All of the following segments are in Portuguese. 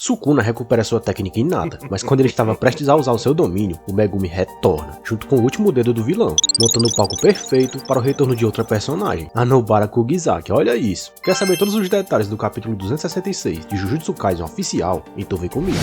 Sukuna recupera sua técnica inata, mas quando ele estava prestes a usar o seu domínio, o Megumi retorna, junto com o último dedo do vilão, montando o palco perfeito para o retorno de outra personagem, a Nobara Kugizaki. Olha isso! Quer saber todos os detalhes do capítulo 266 de Jujutsu Kaisen oficial? Então vem comigo.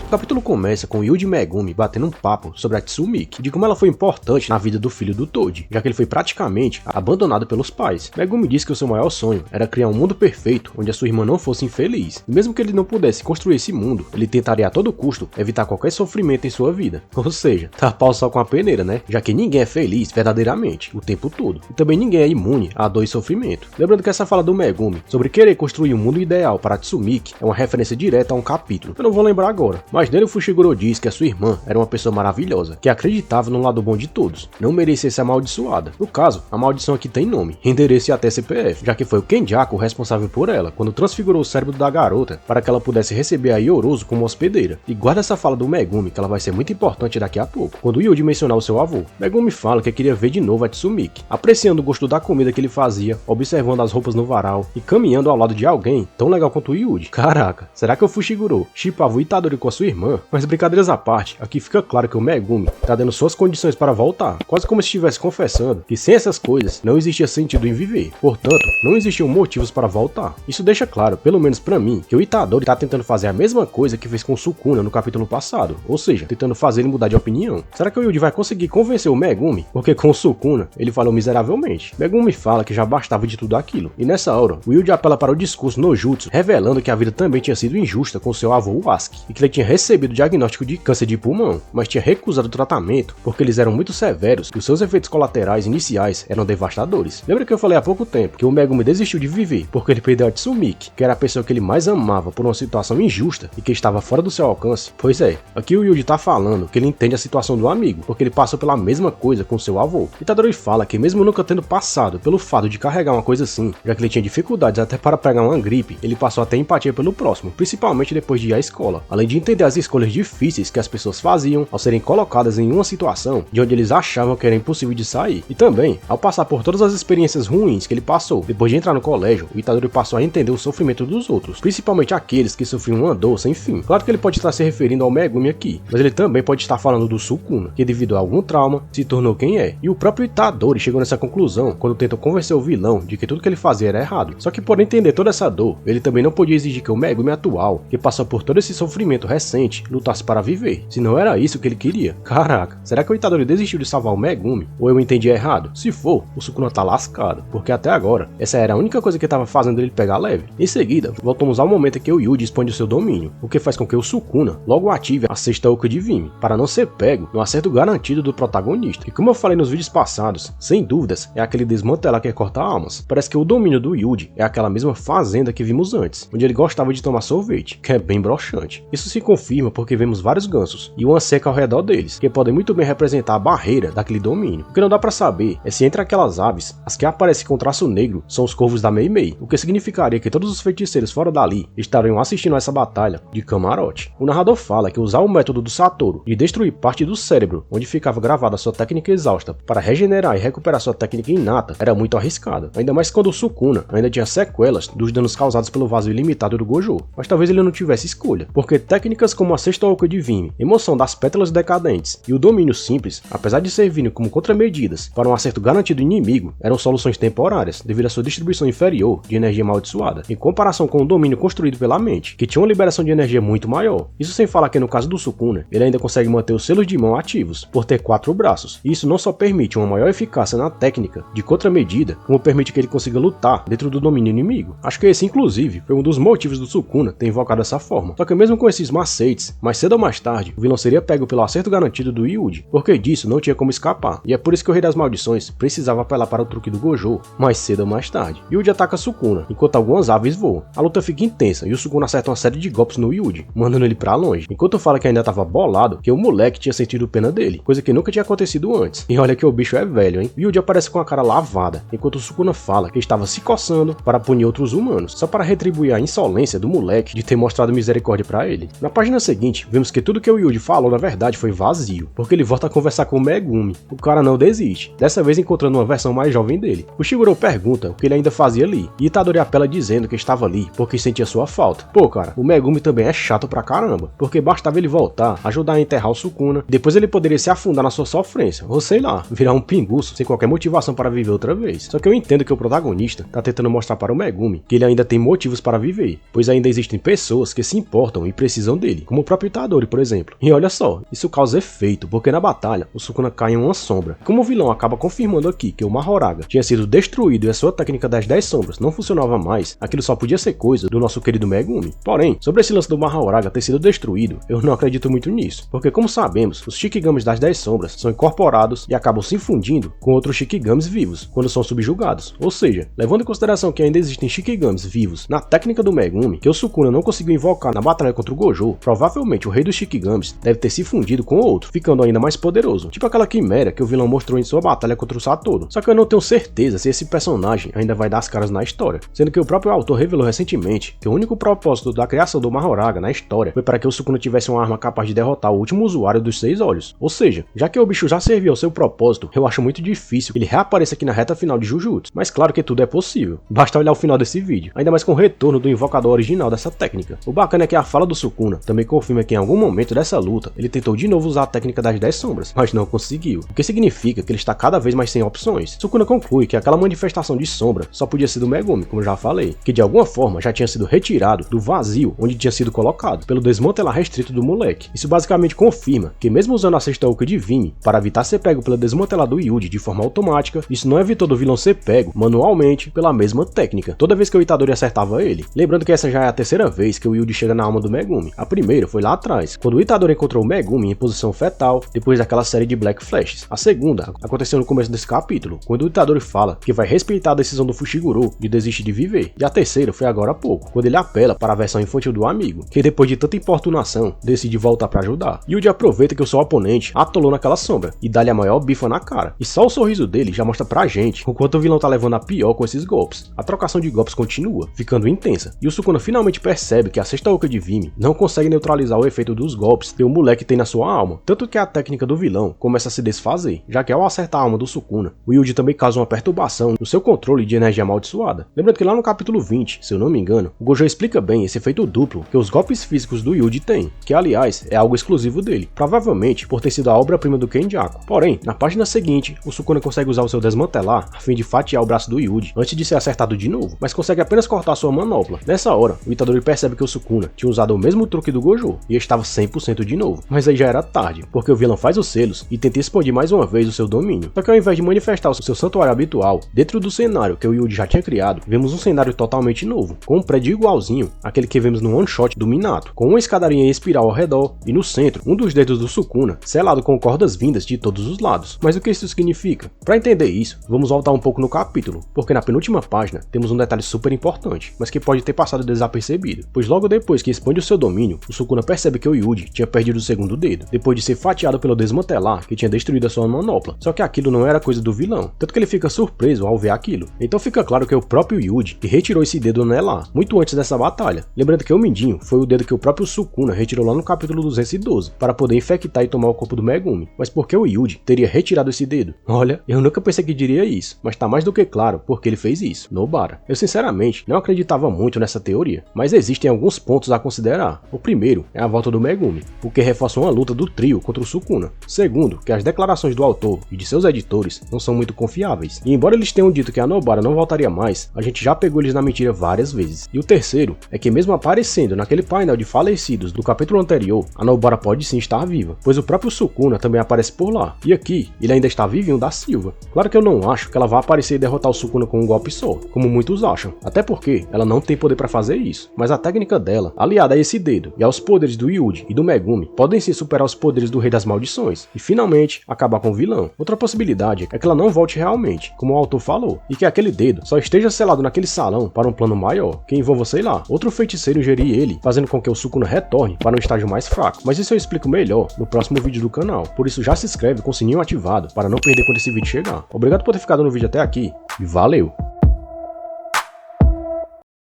O capítulo começa com Yuji Megumi batendo um papo sobre a Tsumiki, de como ela foi importante na vida do filho do Toji, já que ele foi praticamente abandonado pelos pais. Megumi diz que o seu maior sonho era criar um mundo perfeito, onde a sua irmã não fosse infeliz, e mesmo que ele não pudesse construir esse mundo, ele tentaria a todo custo evitar qualquer sofrimento em sua vida. Ou seja, tapar o sol com a peneira, né? Já que ninguém é feliz verdadeiramente, o tempo todo, e também ninguém é imune à dor e sofrimento. Lembrando que essa fala do Megumi sobre querer construir um mundo ideal para a Tsumiki é uma referência direta a um capítulo, eu não vou lembrar agora, mas nele o Fushiguro diz que a sua irmã era uma pessoa maravilhosa, que acreditava no lado bom de todos, não merecia ser amaldiçoada. No caso, a maldição aqui tem nome, endereço e até CPF, já que foi o Kenjaku o responsável por ela, quando transfigurou o cérebro da garota para que ela pudesse receber a Yorozu como hospedeira. E guarda essa fala do Megumi, que ela vai ser muito importante daqui a pouco, quando Yuji mencionar o seu avô. Megumi fala que queria ver de novo a Tsumiki, apreciando o gosto da comida que ele fazia, observando as roupas no varal e caminhando ao lado de alguém tão legal quanto o Yuji. Caraca, será que o Fushiguro shippava o Itadori com a sua irmã? Mas brincadeiras à parte, aqui fica claro que o Megumi tá dando suas condições para voltar, quase como se estivesse confessando que sem essas coisas não existia sentido em viver, portanto, não existiam motivos para voltar. Isso deixa claro, pelo menos pra mim, que o Itadori tá tentando fazer a mesma coisa que fez com o Sukuna no capítulo passado, ou seja, tentando fazer ele mudar de opinião. Será que o Yuji vai conseguir convencer o Megumi? Porque com o Sukuna, ele falou miseravelmente. Megumi fala que já bastava de tudo aquilo, e nessa hora, o Yuji apela para o discurso no jutsu, revelando que a vida também tinha sido injusta com seu avô Wasuki, e que ele tinha recebido diagnóstico de câncer de pulmão, mas tinha recusado o tratamento porque eles eram muito severos e os seus efeitos colaterais iniciais eram devastadores. Lembra que eu falei há pouco tempo que o Megumi desistiu de viver porque ele perdeu a Tsumiki, que era a pessoa que ele mais amava por uma situação injusta e que estava fora do seu alcance? Pois é, aqui o Yuji tá falando que ele entende a situação do amigo, porque ele passou pela mesma coisa com seu avô. Itadori fala que mesmo nunca tendo passado pelo fato de carregar uma coisa assim, já que ele tinha dificuldades até para pegar uma gripe, ele passou a ter empatia pelo próximo, principalmente depois de ir à escola, além de entender as escolhas difíceis que as pessoas faziam ao serem colocadas em uma situação de onde eles achavam que era impossível de sair. E também, ao passar por todas as experiências ruins que ele passou, depois de entrar no colégio, o Itadori passou a entender o sofrimento dos outros, principalmente aqueles que sofriam uma dor sem fim. Claro que ele pode estar se referindo ao Megumi aqui, mas ele também pode estar falando do Sukuna, que devido a algum trauma, se tornou quem é. E o próprio Itadori chegou nessa conclusão quando tentou convencer o vilão de que tudo que ele fazia era errado. Só que por entender toda essa dor, ele também não podia exigir que o Megumi atual, que passou por todo esse sofrimento recente, lutasse para viver, se não era isso que ele queria. Caraca, será que o Itadori desistiu de salvar o Megumi? Ou eu entendi errado? Se for, o Sukuna tá lascado, porque até agora, essa era a única coisa que tava fazendo ele pegar leve. Em seguida, voltamos ao momento em que o Yuji expande o seu domínio, o que faz com que o Sukuna logo ative a sexta Uka de Vime, para não ser pego no acerto garantido do protagonista. E como eu falei nos vídeos passados, sem dúvidas, é aquele desmantelar que corta almas. Parece que o domínio do Yuji é aquela mesma fazenda que vimos antes, onde ele gostava de tomar sorvete, que é bem broxante. Isso se confirma porque vemos vários gansos e uma seca ao redor deles, que podem muito bem representar a barreira daquele domínio. O que não dá pra saber é se entre aquelas aves, as que aparecem com traço negro são os corvos da Mei Mei, o que significaria que todos os feiticeiros fora dali estariam assistindo a essa batalha de camarote. O narrador fala que usar o método do Satoru de destruir parte do cérebro onde ficava gravada sua técnica exausta para regenerar e recuperar sua técnica inata era muito arriscado, ainda mais quando o Sukuna ainda tinha sequelas dos danos causados pelo vazio ilimitado do Gojo. Mas talvez ele não tivesse escolha, porque técnicas como a sexta Uka de Vime, emoção das pétalas decadentes e o domínio simples, apesar de servirem como contramedidas para um acerto garantido inimigo, eram soluções temporárias devido à sua distribuição inferior de energia amaldiçoada, em comparação com o domínio construído pela mente, que tinha uma liberação de energia muito maior. Isso sem falar que no caso do Sukuna, ele ainda consegue manter os selos de mão ativos, por ter 4 braços, e isso não só permite uma maior eficácia na técnica de contramedida, como permite que ele consiga lutar dentro do domínio inimigo. Acho que esse, inclusive, foi um dos motivos do Sukuna ter invocado dessa forma. Só que mesmo com esses macetes, mais cedo ou mais tarde, o vilão seria pego pelo acerto garantido do Yuji, porque disso não tinha como escapar, e é por isso que o Rei das Maldições precisava apelar para o truque do Gojo, mais cedo ou mais tarde. Yuji ataca Sukuna, enquanto algumas aves voam. A luta fica intensa, e o Sukuna acerta uma série de golpes no Yuji, mandando ele pra longe, enquanto fala que ainda estava bolado, que o moleque tinha sentido pena dele, coisa que nunca tinha acontecido antes. E olha que o bicho é velho, hein? Yuji aparece com a cara lavada, enquanto o Sukuna fala que estava se coçando para punir outros humanos, só para retribuir a insolência do moleque de ter mostrado misericórdia para ele. Na página página seguinte, vemos que tudo que o Yuji falou na verdade foi vazio, porque ele volta a conversar com o Megumi. O cara não desiste, dessa vez encontrando uma versão mais jovem dele. O Shiguro pergunta o que ele ainda fazia ali, e Itadori apela dizendo que estava ali porque sentia sua falta. Pô, cara, o Megumi também é chato pra caramba, porque bastava ele voltar, ajudar a enterrar o Sukuna, depois ele poderia se afundar na sua sofrência, ou sei lá, virar um pinguço sem qualquer motivação para viver outra vez. Só que eu entendo que o protagonista tá tentando mostrar para o Megumi que ele ainda tem motivos para viver, pois ainda existem pessoas que se importam e precisam dele, como o próprio Itadori, por exemplo. E olha só, isso causa efeito, porque na batalha o Sukuna cai em uma sombra. Como o vilão acaba confirmando aqui que o Mahoraga tinha sido destruído e a sua técnica das 10 sombras não funcionava mais, aquilo só podia ser coisa do nosso querido Megumi. Porém, sobre esse lance do Mahoraga ter sido destruído, eu não acredito muito nisso, porque como sabemos, os Shikigamis das 10 sombras são incorporados e acabam se fundindo com outros Shikigamis vivos, quando são subjugados. Ou seja, levando em consideração que ainda existem Shikigamis vivos na técnica do Megumi, que o Sukuna não conseguiu invocar na batalha contra o Gojo, provavelmente o rei dos Shikigamis deve ter se fundido com outro, ficando ainda mais poderoso, tipo aquela quimera que o vilão mostrou em sua batalha contra o Satoru. Só que eu não tenho certeza se esse personagem ainda vai dar as caras na história, sendo que o próprio autor revelou recentemente que o único propósito da criação do Mahoraga na história foi para que o Sukuna tivesse uma arma capaz de derrotar o último usuário dos 6 olhos. Ou seja, já que o bicho já serviu ao seu propósito, eu acho muito difícil que ele reapareça aqui na reta final de Jujutsu, mas claro que tudo é possível, basta olhar o final desse vídeo, ainda mais com o retorno do invocador original dessa técnica. O bacana é que a fala do Sukuna também confirma que em algum momento dessa luta ele tentou de novo usar a técnica das 10 sombras, mas não conseguiu, o que significa que ele está cada vez mais sem opções. Sukuna conclui que aquela manifestação de sombra só podia ser do Megumi, como já falei, que de alguma forma já tinha sido retirado do vazio onde tinha sido colocado, pelo desmantelar restrito do moleque. Isso basicamente confirma que mesmo usando a sexta Uka de Vimy para evitar ser pego pela desmantelar do Yuji de forma automática, isso não evitou do vilão ser pego manualmente pela mesma técnica, toda vez que o Itadori acertava ele. Lembrando que essa já é a terceira vez que o Yuji chega na alma do Megumi. A primeira foi lá atrás, quando o Itadori encontrou o Megumi em posição fetal, depois daquela série de Black Flashes. A segunda aconteceu no começo desse capítulo, quando o Itadori fala que vai respeitar a decisão do Fushiguro de desistir de viver. E a terceira foi agora há pouco, quando ele apela para a versão infantil do amigo, que depois de tanta importunação, decide voltar para ajudar. Yuji aproveita que o seu oponente atolou naquela sombra e dá-lhe a maior bifa na cara. E só o sorriso dele já mostra pra gente o quanto o vilão tá levando a pior com esses golpes. A trocação de golpes continua, ficando intensa, e o Sukuna finalmente percebe que a sexta Uka de Vimy não consegue neutralizar o efeito dos golpes que o moleque tem na sua alma, tanto que a técnica do vilão começa a se desfazer, já que ao acertar a alma do Sukuna, o Yuji também causa uma perturbação no seu controle de energia amaldiçoada. Lembrando que lá no capítulo 20, se eu não me engano, o Gojo explica bem esse efeito duplo que os golpes físicos do Yuji têm, que aliás é algo exclusivo dele, provavelmente por ter sido a obra-prima do Kenjaku. Porém, na página seguinte, o Sukuna consegue usar o seu desmantelar a fim de fatiar o braço do Yuji antes de ser acertado de novo, mas consegue apenas cortar sua manopla. Nessa hora, o Itadori percebe que o Sukuna tinha usado o mesmo truque do Gojo e estava 100% de novo, mas aí já era tarde, porque o vilão faz os selos e tenta expandir mais uma vez o seu domínio. Só que ao invés de manifestar o seu santuário habitual dentro do cenário que o Yuji já tinha criado, vemos um cenário totalmente novo, com um prédio igualzinho àquele que vemos no one shot do Minato, com uma escadaria em espiral ao redor e no centro, um dos dedos do Sukuna selado com cordas vindas de todos os lados. Mas o que isso significa? Para entender isso, vamos voltar um pouco no capítulo, porque na penúltima página temos um detalhe super importante, mas que pode ter passado desapercebido, pois logo depois que expande o seu domínio, o Sukuna percebe que o Yuji tinha perdido o segundo dedo, depois de ser fatiado pelo desmantelar que tinha destruído a sua manopla. Só que aquilo não era coisa do vilão, tanto que ele fica surpreso ao ver aquilo. Então fica claro que é o próprio Yuji que retirou esse dedo Nelar, muito antes dessa batalha. Lembrando que o mindinho foi o dedo que o próprio Sukuna retirou lá no capítulo 212, para poder infectar e tomar o corpo do Megumi. Mas por que o Yuji teria retirado esse dedo? Olha, eu nunca pensei que diria isso, mas tá mais do que claro porque ele fez isso, Nobara. Eu sinceramente não acreditava muito nessa teoria, mas existem alguns pontos a considerar. O primeiro é a volta do Megumi, o que reforça uma luta do trio contra o Sukuna. Segundo, que as declarações do autor e de seus editores não são muito confiáveis, e embora eles tenham dito que a Nobara não voltaria mais, a gente já pegou eles na mentira várias vezes. E o terceiro é que mesmo aparecendo naquele painel de falecidos do capítulo anterior, a Nobara pode sim estar viva, pois o próprio Sukuna também aparece por lá, e aqui ele ainda está vivinho da Silva. Claro que eu não acho que ela vá aparecer e derrotar o Sukuna com um golpe só, como muitos acham, até porque ela não tem poder para fazer isso, mas a técnica dela, aliada a esse dedo e aos poderes do Yuji e do Megumi, podem sim superar os poderes do Rei das Maldições e finalmente acabar com o vilão. Outra possibilidade é que ela não volte realmente, como o autor falou, e que aquele dedo só esteja selado naquele salão para um plano maior, que envolva, sei lá, outro feiticeiro ingerir ele, fazendo com que o Sukuna retorne para um estágio mais fraco. Mas isso eu explico melhor no próximo vídeo do canal, por isso já se inscreve com o sininho ativado para não perder quando esse vídeo chegar. Obrigado por ter ficado no vídeo até aqui e valeu!